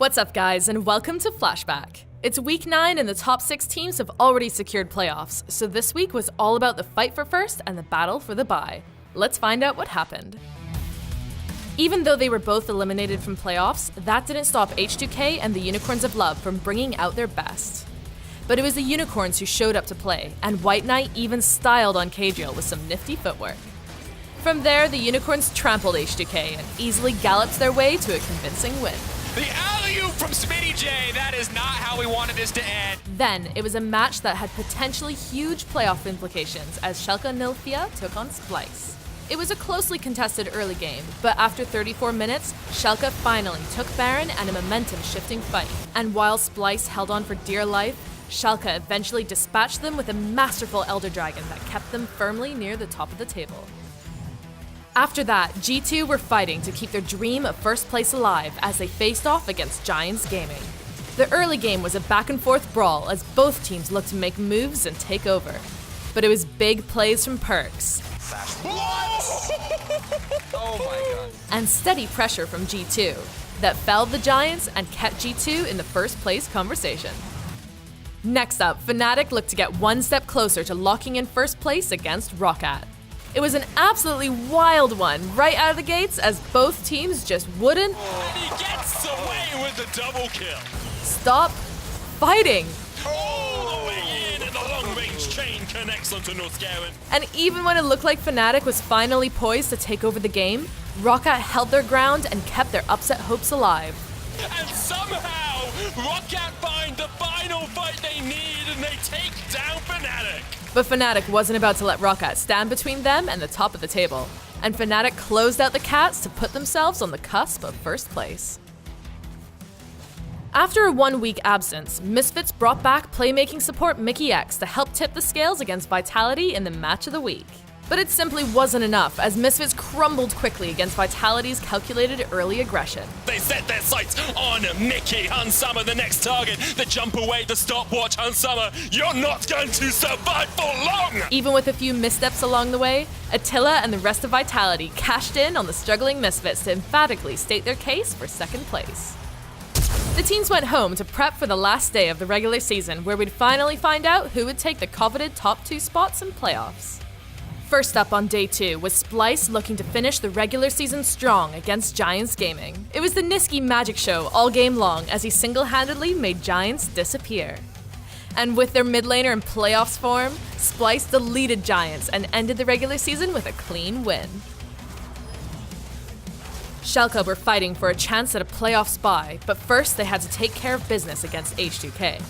What's up, guys, and welcome to Flashback. It's week 9 and the top 6 teams have already secured playoffs, so this week was all about the fight for first and the battle for the bye. Let's find out what happened. Even though they were both eliminated from playoffs, that didn't stop H2K and the Unicorns of Love from bringing out their best. But it was the Unicorns who showed up to play, and White Knight even styled on Cadriel with some nifty footwork. From there, the Unicorns trampled H2K and easily galloped their way to a convincing win. The alley-oop from Smitty J, that is not how we wanted this to end. Then, it was a match that had potentially huge playoff implications as Schalke Nilfia took on Splice. It was a closely contested early game, but after 34 minutes, Schalke finally took Baron and a momentum-shifting fight. And while Splice held on for dear life, Schalke eventually dispatched them with a masterful Elder Dragon that kept them firmly near the top of the table. After that, G2 were fighting to keep their dream of first place alive as they faced off against Giants Gaming. The early game was a back-and-forth brawl as both teams looked to make moves and take over. But it was big plays from Perks. Oh my god. And steady pressure from G2 that felled the Giants and kept G2 in the first place conversation. Next up, Fnatic looked to get one step closer to locking in first place against Roccat. It was an absolutely wild one right out of the gates as both teams just wouldn't And he gets away with the double kill. stop fighting. All the way in and the long-range chain connects onto Northgaren. And even when it looked like Fnatic was finally poised to take over the game, Roccat held their ground and kept their upset hopes alive. And somehow, Roccat find the final fight they need and they take down Fnatic. But Fnatic wasn't about to let Roccat stand between them and the top of the table, and Fnatic closed out the Cats to put themselves on the cusp of first place. After a 1-week absence, Misfits brought back playmaking support Mickey X to help tip the scales against Vitality in the match of the week. But it simply wasn't enough, as Misfits crumbled quickly against Vitality's calculated early aggression. They set their sights on Mickey Hansama, the next target. The jump away, the stopwatch, Hansama. You're not going to survive for long! Even with a few missteps along the way, Attila and the rest of Vitality cashed in on the struggling Misfits to emphatically state their case for second place. The teams went home to prep for the last day of the regular season, where we'd finally find out who would take the coveted top 2 spots in playoffs. First up on day 2 was Splice looking to finish the regular season strong against Giants Gaming. It was the Niski magic show all game long as he single-handedly made Giants disappear. And with their mid laner in playoffs form, Splice deleted Giants and ended the regular season with a clean win. Schalke were fighting for a chance at a playoff spot, but first they had to take care of business against H2K.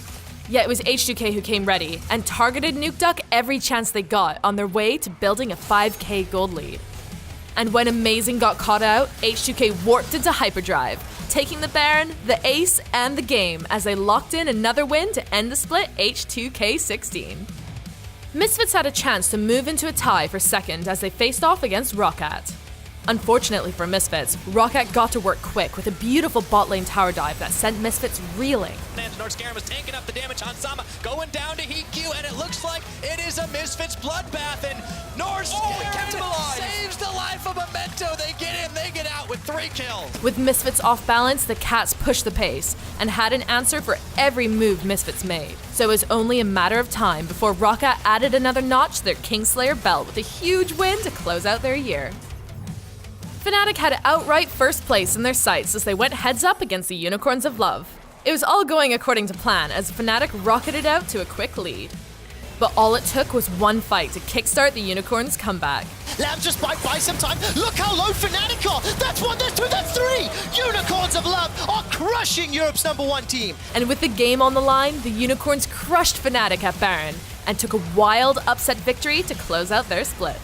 Yet it was H2K who came ready and targeted Nuke Duck every chance they got on their way to building a 5k gold lead. And when Amazing got caught out, H2K warped into hyperdrive, taking the Baron, the Ace, and the game as they locked in another win to end the split H2K16. Misfits had a chance to move into a tie for second as they faced off against Roccat. Unfortunately for Misfits, Roccat got to work quick with a beautiful bot lane tower dive that sent Misfits reeling. Northgaren was taking up the damage on Sama, going down to Heat Q, and it looks like it is a Misfits bloodbath, and Northgaren saves the life of Memento. They get in, they get out with 3 kills. With Misfits off balance, the Cats pushed the pace and had an answer for every move Misfits made. So it was only a matter of time before Roccat added another notch to their Kingslayer belt with a huge win to close out their year. Fnatic had outright first place in their sights as they went heads up against the Unicorns of Love. It was all going according to plan as Fnatic rocketed out to a quick lead. But all it took was one fight to kickstart the Unicorns' comeback. Lamb just buy some time. Look how low Fnatic are. That's 1, that's 2, that's 3. Unicorns of Love are crushing Europe's #1 team. And with the game on the line, the Unicorns crushed Fnatic at Baron and took a wild upset victory to close out their split.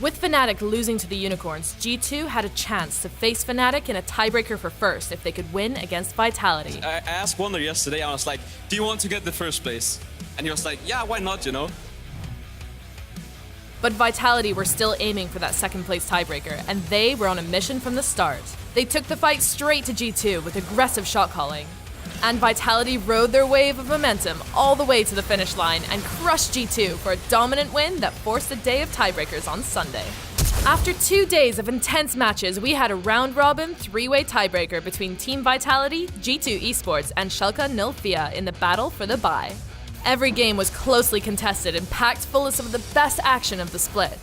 With Fnatic losing to the Unicorns, G2 had a chance to face Fnatic in a tiebreaker for first if they could win against Vitality. I asked Wonder yesterday, I was like, do you want to get the first place? And he was like, yeah, why not, you know? But Vitality were still aiming for that second place tiebreaker, and they were on a mission from the start. They took the fight straight to G2 with aggressive shot calling. And Vitality rode their wave of momentum all the way to the finish line and crushed G2 for a dominant win that forced a day of tiebreakers on Sunday. After 2 days of intense matches, we had a round-robin, three-way tiebreaker between Team Vitality, G2 Esports, and Schalke 04 in the battle for the bye. Every game was closely contested and packed full of some of the best action of the split.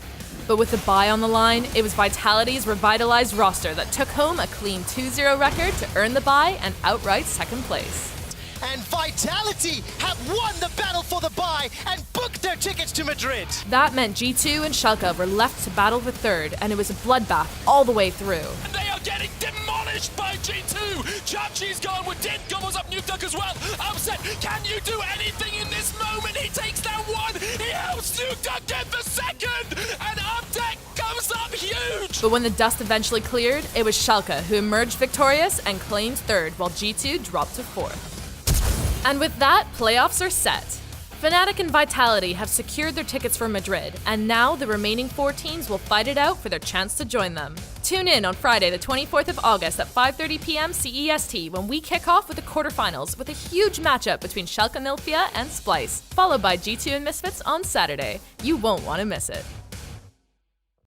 But with the bye on the line, it was Vitality's revitalized roster that took home a clean 2-0 record to earn the bye and outright second place. And Vitality have won the battle for the bye and booked their tickets to Madrid. That meant G2 and Schalke were left to battle for third, and it was a bloodbath all the way through. And they are getting demolished by G2. Chapchi's gone with Din, gobbles up Nuke Duck as well. Upset, can you do anything in this moment? He takes down one, he helps Nuke Duck get the second, and Updeck comes up huge. But when the dust eventually cleared, it was Schalke who emerged victorious and claimed third, while G2 dropped to fourth. And with that, playoffs are set. Fnatic and Vitality have secured their tickets for Madrid, and now the remaining 4 teams will fight it out for their chance to join them. Tune in on Friday, the 24th of August at 5:30 p.m. CEST when we kick off with the quarterfinals with a huge matchup between Schalke 04 and Splyce, followed by G2 and Misfits on Saturday. You won't want to miss it.